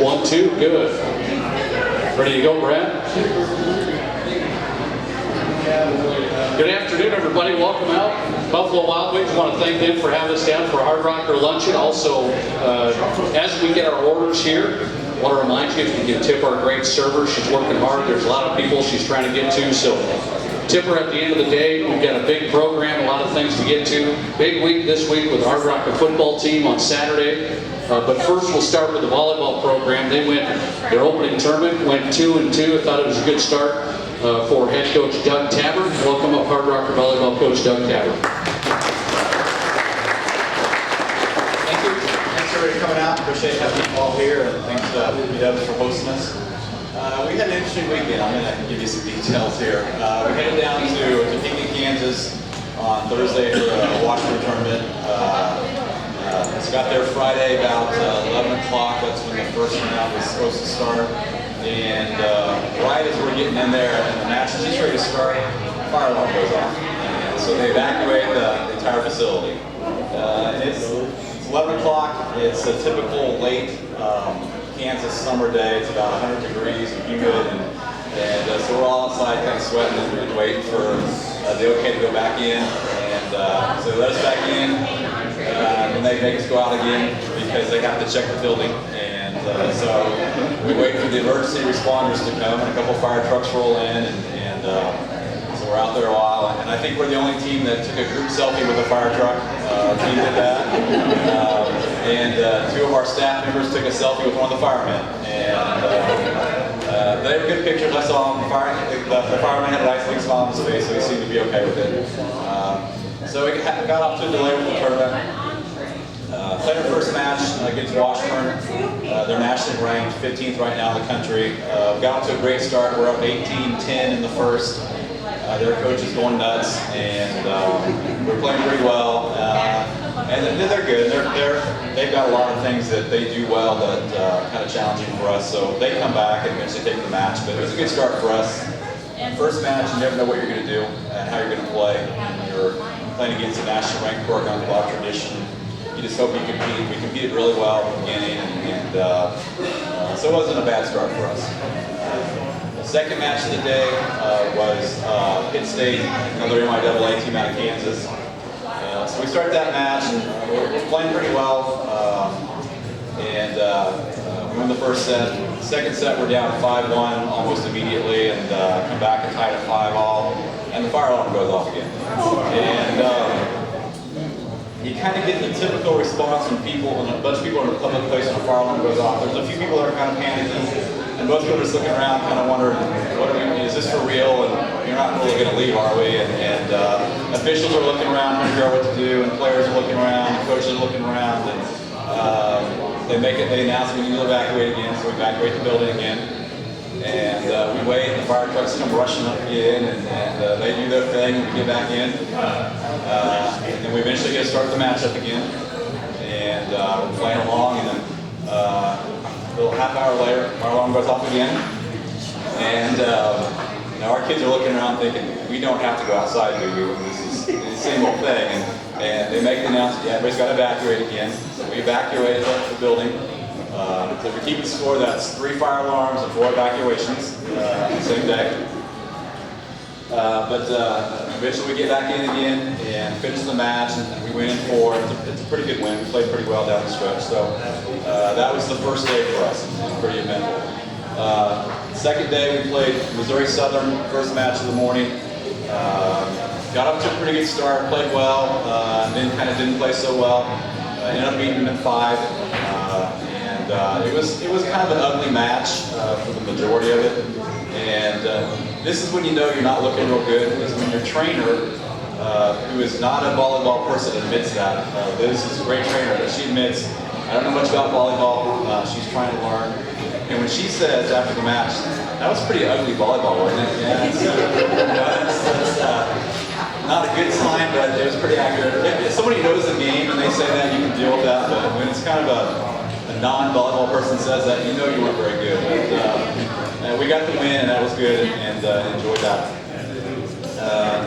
1, 2, good. Ready to go, Brad? Good afternoon, everybody. Welcome out. Buffalo Wild Wings, want to thank them for having us down for Hardrocker Luncheon. Also, as we get our orders here, I want to remind you, if you can tip our great server, she's working hard. There's a lot of people she's trying to get to, so tip her at the end of the day. We've got a big program, a lot of things to get to. Big week this week with the Hardrocker football team on Saturday. But first, we'll start with the volleyball program. They went their opening tournament, went 2-2. I thought it was a good start for head coach Doug Tabbert. Welcome up, Hardrocker volleyball coach Doug Tabbert. Thank you. Thanks everybody for coming out. Appreciate having you all here, and thanks to BW for hosting us. We had an interesting weekend. I'm going to give you some details here. We headed down to Keegan, Kansas on Thursday for a Washington tournament. So got there Friday about 11 o'clock. That's when the first round was supposed to start. And right as we're getting in there and the match is just ready to start, the fire alarm goes off. And so they evacuate the entire facility. It's 11 o'clock. It's a typical late Kansas summer day. It's about 100 degrees and humid. And so we're all outside kind of sweating and waiting for the okay to go back in. And so they let us back in. And they make us go out again because they have to check the building. And so we wait for the emergency responders to come, and a couple fire trucks roll in, and so we're out there a while. And I think we're the only team that took a group selfie with a fire truck. Our team did that. And two of our staff members took a selfie with one of the firemen. And they were good pictures. I saw them. The fireman had a nice big smile on his face, so he seemed to be okay with it. So we got off to a delay with the tournament. Played our first match against Washburn. They're nationally ranked 15th right now in the country. Got off to a great start. We're up 18-10 in the first. Their coach is going nuts, and we're playing pretty well. And they're good. They've got a lot of things that they do well that kind of challenging for us. So they come back and eventually take the match. But it was a good start for us. First match, you never know what you're going to do and how you're going to play. And you're playing against a national ranked program with a lot of tradition. You just hope you compete. We competed really well at the beginning, and so it wasn't a bad start for us. The second match of the day was Pitt State, another MIAA team out of Kansas. So we started that match, and we're playing pretty well, and we won the first set. The second set, we're down 5-1 almost immediately, and come back and tied at 5-all, and the fire alarm goes off again. And you kind of get the typical response from people, and a bunch of people in a public place when a fire alarm goes off. There's a few people that are kind of panicking, and most people are just looking around, kind of wondering, is this for real? And you're not really going to leave, are we? And officials are looking around, trying to figure out what to do, and players are looking around, and coaches are looking around, and they announce we need to evacuate again, so we evacuate the building again. And we wait, and the fire trucks come rushing up in, and they do their thing, and we get back in. And then we eventually get to start the match up again. And we're playing along, and then a little half hour later, our alarm goes off again. And our kids are looking around thinking, we don't have to go outside, do we? This is the same old thing. And they make the announcement, yeah, everybody's got to evacuate again. So we evacuated the building. So we keep the score, that's 3 fire alarms and 4 evacuations on the same day. But eventually we get back in again and finish the match, and we win 4. It's a pretty good win. We played pretty well down the stretch. So that was the first day for us. It was pretty eventful. Second day we played Missouri Southern, first match of the morning. Got up to a pretty good start, played well, then kind of didn't play so well. Ended up beating them in 5. It was kind of an ugly match for the majority of it. And this is when you know you're not looking real good, is when your trainer, who is not a volleyball person, admits that. Liz is a great trainer, but she admits, I don't know much about volleyball, she's trying to learn. And when she says after the match, that was pretty ugly volleyball, wasn't it? Yeah, that's not a good sign, but it was pretty accurate. If somebody knows the game and they say that, you can deal with that, but when it's kind of a non-volleyball person says that, you know you weren't very good. But, we got the win, and that was good, and enjoyed that.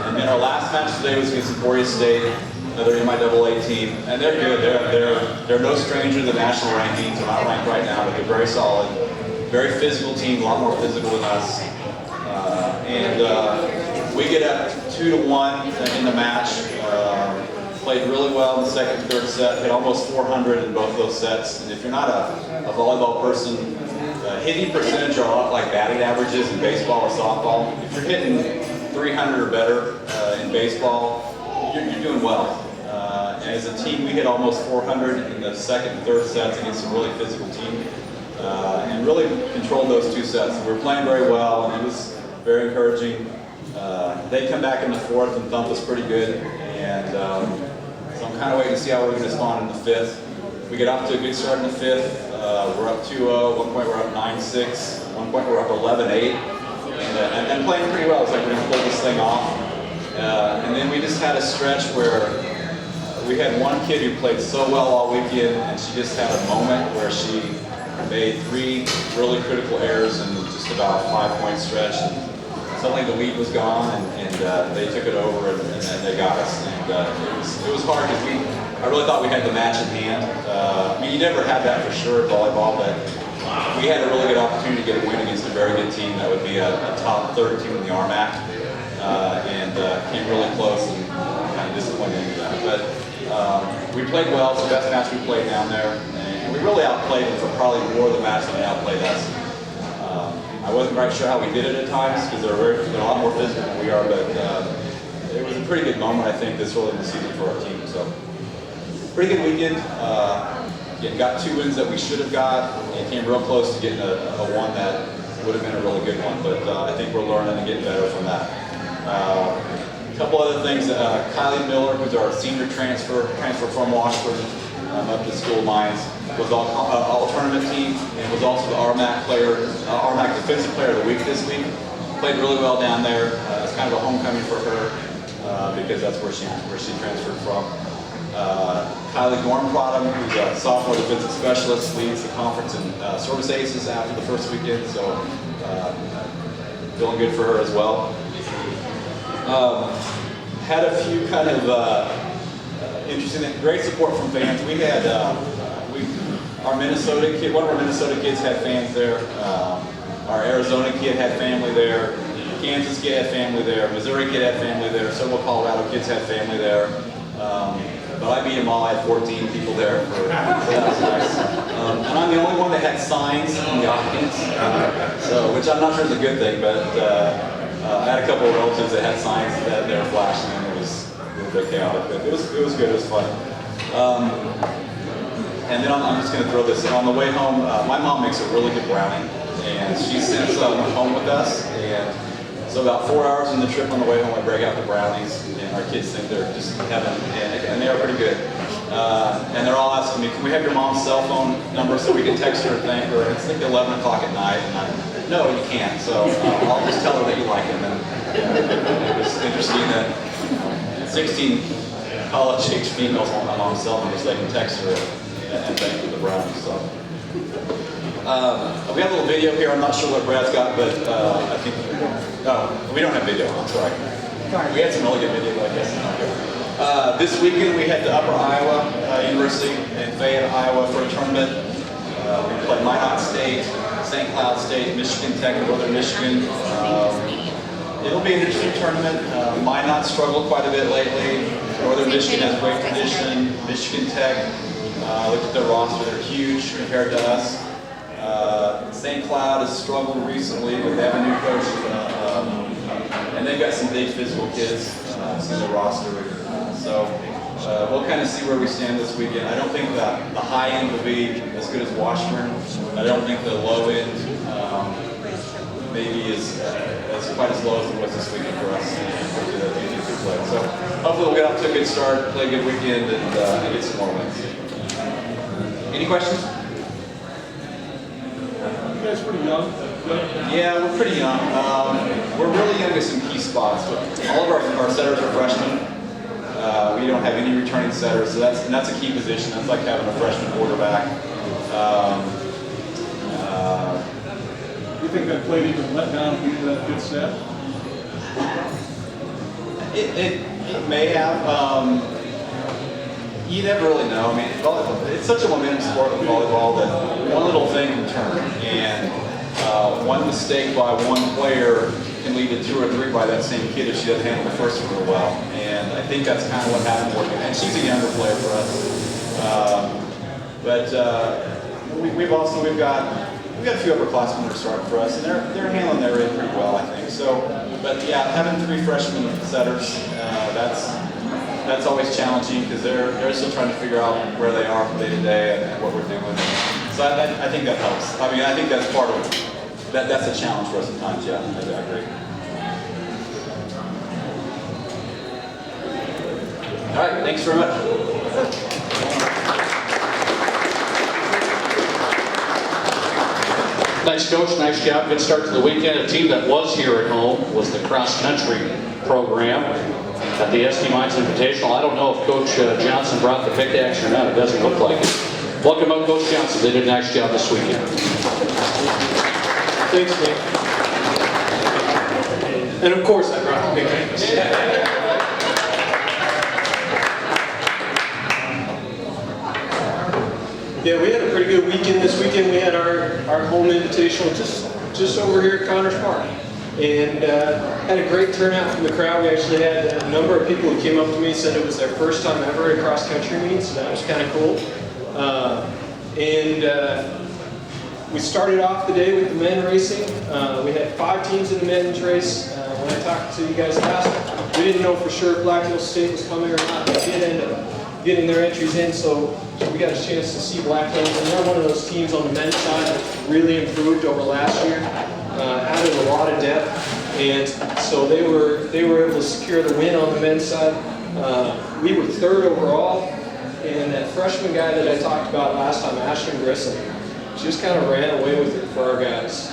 And then our last match today was against Emporia State. another MIAA team, and they're good. They're no stranger to the national rankings. They're not ranked right now, but they're very solid. Very physical team, a lot more physical than us. We get up 2-1 in the match. Played really well in the second and third set. Hit almost 400 in both those sets. And if you're not a volleyball person, hitting percentage are a lot like batting averages in baseball or softball. If you're hitting 300 or better in baseball, you're doing well. And as a team, we hit almost 400 in the second and third sets against a really physical team. And really controlled those 2 sets. We were playing very well, and it was very encouraging. They come back in the fourth and thump us pretty good. And so I'm kind of waiting to see how we're going to respond in the fifth. We get off to a good start in the fifth. We're up 2-0. At one point we're up 9-6. At one point we're up 11-8. And playing pretty well. It's like we're going to pull this thing off. And then we just had a stretch where we had one kid who played so well all weekend, and she just had a moment where she made 3 really critical errors in just about a 5-point stretch. And suddenly the lead was gone, and they took it over, and they got us. And it was hard because I really thought we had the match in hand. I mean, you never had that for sure in volleyball, but we had a really good opportunity to get a win against a very good team that would be a top 3rd team in the RMAC, and came really close and kind of disappointed into that. But we played well. It's the best match we played down there, and we really outplayed them for probably more of the match than they outplayed us. I wasn't quite sure how we did it at times because they're a lot more physical than we are, but it was a pretty good moment, I think, this early in the season for our team. So, pretty good weekend. Again, got 2 wins that we should have got, and came real close to getting a one that would have been a really good one. But I think we're learning and getting better from that. A couple other things. Kylie Miller, who's our senior transfer from Washburn up to School of Mines, was all tournament team and was also the RMAC Defensive Player of the Week this week. Played really well down there. It's kind of a homecoming for her because that's where she transferred from. Kylie Gornbottom, who's a sophomore defensive specialist, leads the conference in service aces after the first weekend, so feeling good for her as well. Had a few kind of interesting, great support from fans. We had our Minnesota kid, one of our Minnesota kids had fans there. Our Arizona kid had family there. Kansas kid had family there. Missouri kid had family there. Several Colorado kids had family there. But I beat them all. I had 14 people there, so that was nice. And I'm the only one that had signs in the audience, which I'm not sure is a good thing, but I had a couple of relatives that had signs that they were flashing, and it was a little bit chaotic, but it was good. It was fun. And then I'm just going to throw this in. On the way home, my mom makes a really good brownie, and she sent some home with us. And so about 4 hours in the trip on the way home, I break out the brownies, and our kids think they're just heaven, and they are pretty good. And they're all asking me, can we have your mom's cell phone number so we can text her and thank her? And it's like 11 o'clock at night, and no, you can't. So I'll just tell her that you like him. And it was interesting that 16 college-age females want my mom's cell number so they can text her and thank her for the brownies. So. We have a little video here. I'm not sure what Brad's got, but I think, we don't have video. I'm sorry. We had some really good video, but I guess. This weekend we head to Upper Iowa University in Fayette, Iowa for a tournament. We play Minot State, St. Cloud State, Michigan Tech, and Northern Michigan. It'll be an interesting tournament. Minot struggled quite a bit lately. Northern Michigan has great tradition. Michigan Tech, look at their roster, they're huge compared to us. St. Cloud has struggled recently, but they have a new coach, and they've got some big physical kids in the roster. So we'll kind of see where we stand this weekend. I don't think that the high end will be as good as Washburn. I don't think the low end maybe is quite as low as it was this weekend for us. So hopefully we'll get off to a good start, play a good weekend, and get some more wins. Any questions? You guys pretty young? Yeah, we're pretty young. We're really young at some key spots. All of our setters are freshmen. We don't have any returning setters, so that's a key position. That's like having a freshman quarterback. You think that play even let down and beat that good set? It may have. You never really know. I mean, it's such a momentum sport with volleyball that one little thing can turn, and one mistake by one player can lead to 2 or 3 by that same kid if she doesn't handle the first one real well. And I think that's kind of what happened with her. And she's a younger player for us. We've got a few upperclassmen that are starting for us, and they're handling their end pretty well, I think. So, but yeah, having 3 freshman setters, that's always challenging because they're still trying to figure out where they are from day to day and what we're doing. So I think that helps. I mean, I think that's part of it. That's a challenge for us at times. Yeah, I agree. All right, thanks very much. Nice coach, nice job. Good start to the weekend. A team that was here at home was the cross-country program at the SD Mines Invitational. I don't know if Coach Johnson brought the pickaxe or not. It doesn't look like it. Welcome up, Coach Johnson. They did a nice job this weekend. Thanks, Nick. And of course, I brought the pickaxe. Yeah, we had a pretty good weekend this weekend. We had our home invitational just over here at Connors Park. And had a great turnout from the crowd. We actually had a number of people who came up to me and said it was their first time ever at a cross-country meet, so that was kind of cool. We started off the day with the men racing. We had 5 teams in the men's race. When I talked to you guys last, we didn't know for sure if Black Hills State was coming or not. They did end up getting their entries in, so we got a chance to see Black Hills. And they're one of those teams on the men's side that really improved over last year. Added a lot of depth, and so they were able to secure the win on the men's side. We were 3rd overall, and that freshman guy that I talked about last time, Ashton Grissom, just kind of ran away with it for our guys.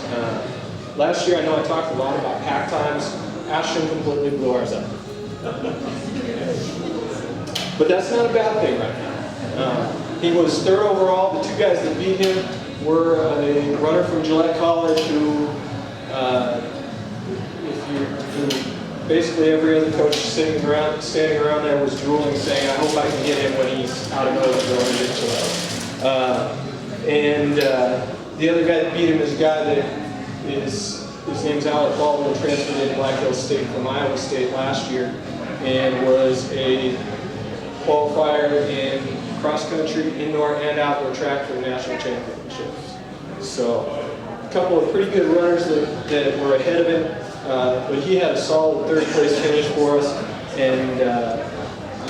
Last year, I know I talked a lot about pack times. Ashton completely blew ours up. But that's not a bad thing right now. He was 3rd overall. The 2 guys that beat him were a runner from Gillette College who basically every other coach standing around there was drooling, saying, "I hope I can get him when he's out of eligibility at Gillette." The other guy that beat him is a guy that his name's Alec Baldwin, transferred in Black Hills State from Iowa State last year, and was a qualifier in cross country, indoor and outdoor track for the national championships. So a couple of pretty good runners that were ahead of him, but he had a solid 3rd place finish for us, and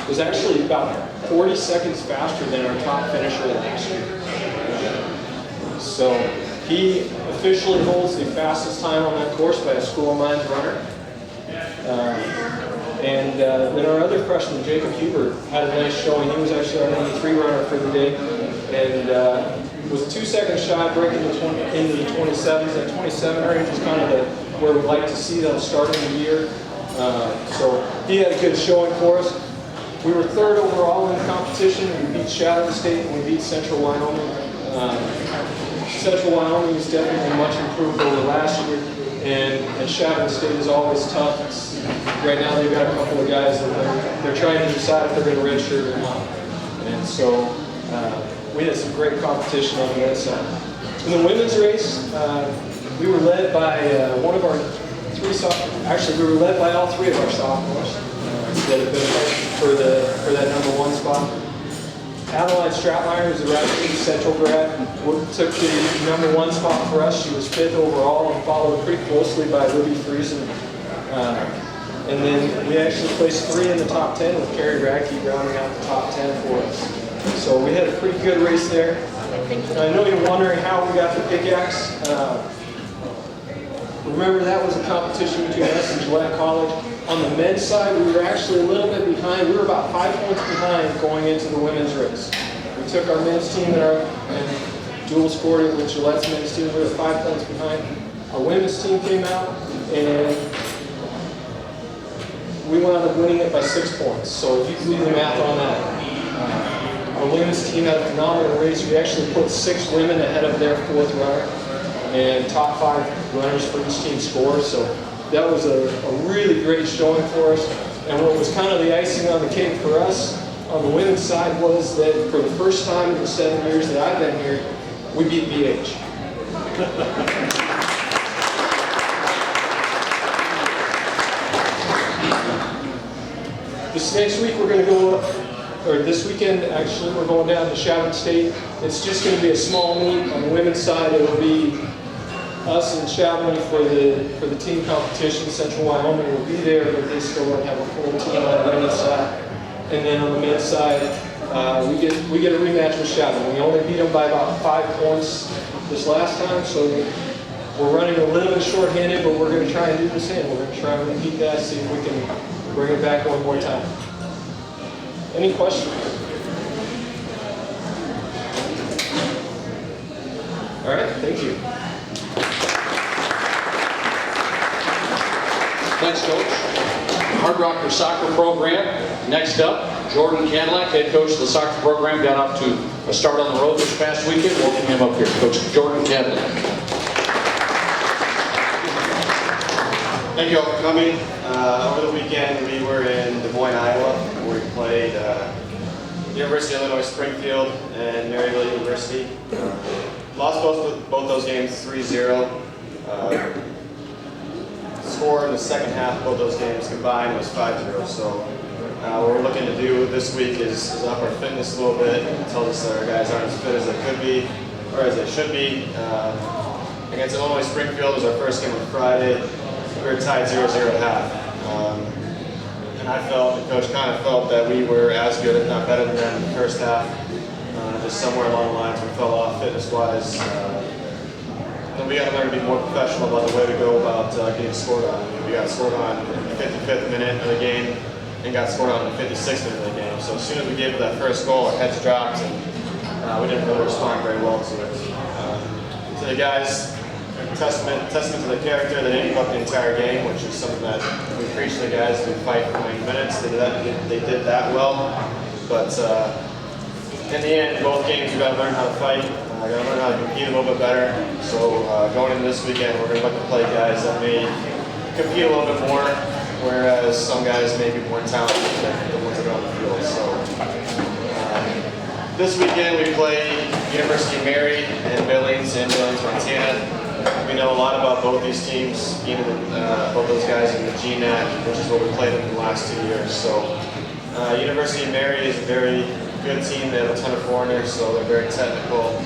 was actually about 40 seconds faster than our top finisher last year. So he officially holds the fastest time on that course by a School of Mines runner. Then our other freshman, Jacob Huber, had a nice showing. He was actually our number 3 runner for the day, and was 2 seconds shy of breaking into the 27s. That 27 range is kind of where we'd like to see them starting the year. So he had a good showing for us. We were 3rd overall in the competition. We beat Shadow State and we beat Central Wyoming. Central Wyoming is definitely much improved over last year, and Shadow State is always tough. Right now they've got a couple of guys that they're trying to decide if they're going to redshirt or not. And so we had some great competition on the men's side. In the women's race, we were led by one of our 3 sophomores. Actually, we were led by all 3 of our sophomores that have been fighting for that number 1 spot. Adeline Stratmeyer is a Rapid Central grad. Took the number 1 spot for us. She was 5th overall and followed pretty closely by Libby Friesen. And then we actually placed 3 in the top 10 with Carrie Radke rounding out the top 10 for us. So we had a pretty good race there. I know you're wondering how we got the pickaxe. Remember, that was a competition between us and Gillette College. On the men's side, we were actually a little bit behind. We were about 5 points behind going into the women's race. We took our men's team and dual scored it with Gillette's men's team. We were 5 points behind. Our women's team came out and we wound up winning it by 6 points. So if you can do the math on that. Our women's team had a phenomenal race. We actually put 6 women ahead of their 4th runner and top 5 runners for each team score. So that was a really great showing for us. And what was kind of the icing on the cake for us on the women's side was that for the first time in the 7 years that I've been here, we beat BH. This next week we're going to go up, or this weekend actually, we're going down to Chatham State. It's just going to be a small meet. On the women's side, it'll be us and Chatham for the team competition. Central Wyoming will be there, but they still won't have a full team on the women's side. And then on the men's side, we get a rematch with Chatham. We only beat them by about 5 points this last time, so we're running a little bit short-handed, but we're going to try and do the same. We're going to try and repeat that, see if we can bring it back one more time. Any questions? All right, thank you. Thanks, Coach. Hardrocker soccer program. Next up, Jordan Kadlec, head coach of the soccer program, got off to a start on the road this past weekend. Welcome him up here, Coach Jordan Kadlec. Thank you all for coming. Over the weekend, we were in Des Moines, Iowa, where we played University of Illinois Springfield and Maryville University. Lost both those games 3-0. Score in the second half of both those games combined was 5-0. So what we're looking to do this week is up our fitness a little bit. It tells us that our guys aren't as fit as they could be, or as they should be. Against Illinois Springfield was our first game on Friday. We were tied 0-0 at half. And I felt, the coach kind of felt that we were as good, if not better than them in the first half. Just somewhere along the lines we fell off fitness-wise. And we got to learn to be more professional about the way we go about getting scored on. We got scored on in the 55th minute of the game and got scored on in the 56th minute of the game. So as soon as we gave that first goal, our heads dropped and we didn't really respond very well to it. So the guys, testament to the character. They didn't give up the entire game, which is something that we preach to the guys to fight for 90 minutes. They did that well. But in the end, both games we got to learn how to fight. I got to learn how to compete a little bit better. So going into this weekend, we're going to look to play guys that may compete a little bit more, whereas some guys may be more talented than the ones that are on the field. So this weekend we play University of Mary and Billings Montana. We know a lot about both these teams, being both those guys in the GNAT, which is what we played in the last 2 years. So University of Mary is a very good team. They have a ton of foreigners, so they're very technical.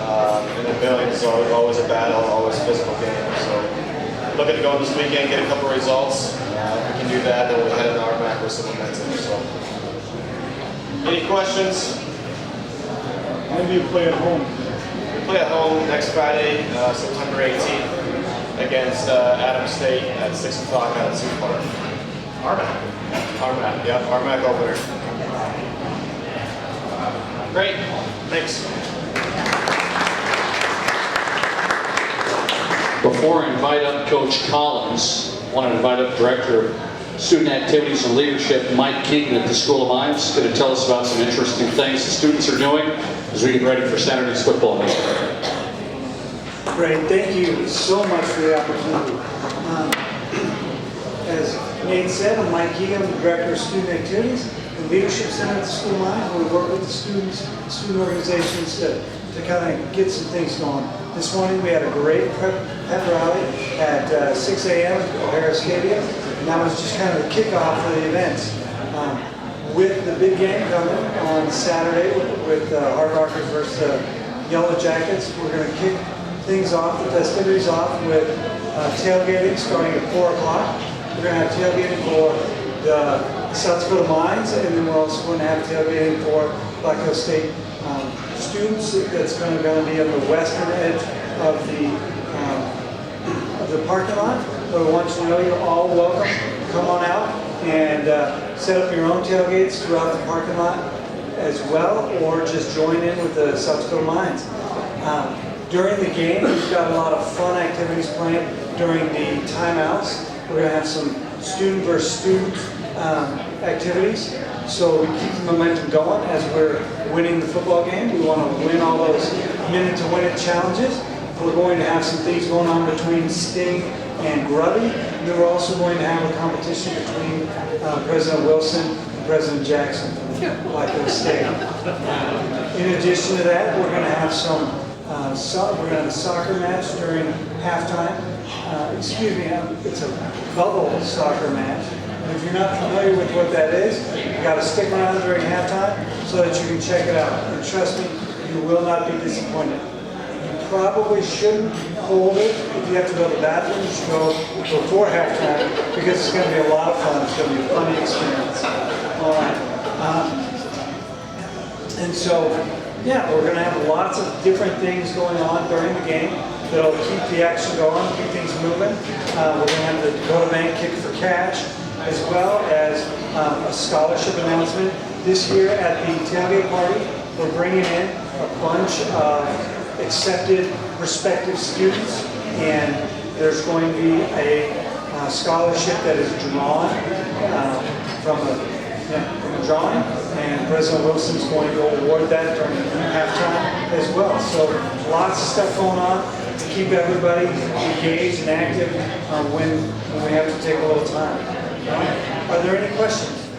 And then Billings is always a battle, always a physical game. So looking to go this weekend, get a couple of results. If we can do that, then we'll head into Armac with some momentum. So, any questions? When do you play at home? We play at home next Friday, September 18th, against Adams State at 6 o'clock out at Sioux Park. Armac, yep, Armac opener. Great, thanks. Before I invite up Coach Collins, I want to invite up Director of Student Activities and Leadership, Mike Keegan at the School of Mines. He's going to tell us about some interesting things the students are doing as we get ready for Saturday's football game. Great, thank you so much for the opportunity. As Nate said, I'm Mike Keegan, I'm the Director of Student Activities and Leadership Center at the School of Mines, where we work with the students, student organizations to kind of get some things going. This morning we had a great pep rally at 6 a.m. at O'Hara Stadium, and that was just kind of the kickoff for the events. With the big game coming on Saturday with Hardrockers versus Yellow Jackets, we're going to kick things off, the festivities off with tailgating starting at 4 o'clock. We're going to have tailgating for the South Dakota Mines, and then we're also going to have tailgating for Black Hills State students. That's going to be on the western edge of the parking lot. But we want you to know you're all welcome. Come on out and set up your own tailgates throughout the parking lot as well, or just join in with the South Dakota Mines. During the game, we've got a lot of fun activities planned during the timeouts. We're going to have some student versus student activities, so we keep the momentum going as we're winning the football game. We want to win all those minute-to-win-it challenges. We're going to have some things going on between Sting and Grubby, and then we're also going to have a competition between President Wilson and President Jackson. Blackhill State. In addition to that, we're going to have we're going to have a soccer match during halftime. Excuse me, it's a bubble soccer match. And if you're not familiar with what that is, you got to stick around during halftime so that you can check it out. And trust me, you will not be disappointed. You probably shouldn't hold it. If you have to go to the bathroom, you should go before halftime because it's going to be a lot of fun. It's going to be a funny experience. All right. And so, yeah, we're going to have lots of different things going on during the game that'll keep the action going, keep things moving. We're going to have the go-to-bank kick for cash, as well as a scholarship announcement. This year at the tailgate party, we're bringing in a bunch of accepted prospective students, and there's going to be a scholarship that is drawn from a drawing, and President Wilson's going to award that during halftime as well. So lots of stuff going on to keep everybody engaged and active when we have to take a little time. Are there any questions?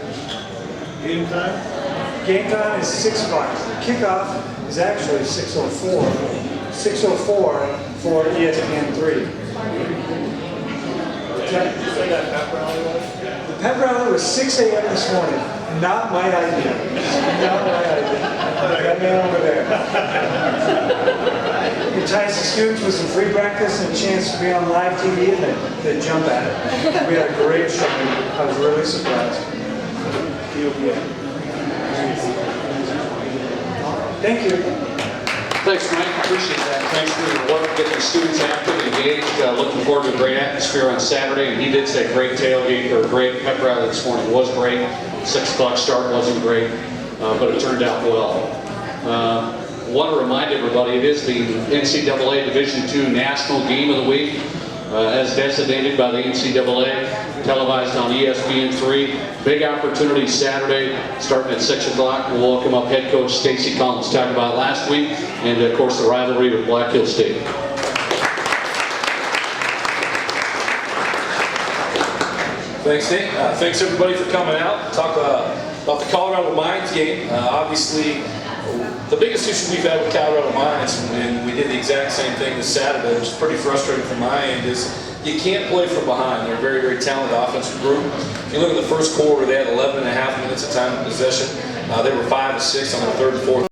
Game time? Game time is 6 o'clock. Kickoff is actually 6:04. 6:04 for ESPN 3. The pep rally was 6 a.m. this morning. Not my idea. Not my idea. That man over there. Entice the students with some free practice and a chance to be on live TV, and they jump at it. We had a great show. I was really surprised. Thank you. Thanks, Mike. Appreciate that. Thanks for your work getting the students active and engaged. Looking forward to a great atmosphere on Saturday. And he did say great tailgate or great pep rally this morning. It was great. 6 o'clock start wasn't great, but it turned out well. Want to remind everybody, it is the NCAA Division II National Game of the Week, as designated by the NCAA, televised on ESPN3. Big opportunity Saturday, starting at 6 o'clock. We'll welcome up head coach Stacy Collins, talked about last week, and of course the rivalry with Blackhill State. Thanks, Nate. Thanks everybody for coming out. Talk about the Colorado Mines game. Obviously, the biggest issue we've had with Colorado Mines, and we did the exact same thing this Saturday, which is pretty frustrating from my end, is you can't play from behind. They're a very, very talented offensive group. If you look at the first quarter, they had 11 and a half minutes of time of possession. They were 5 of 6 on their third and fourth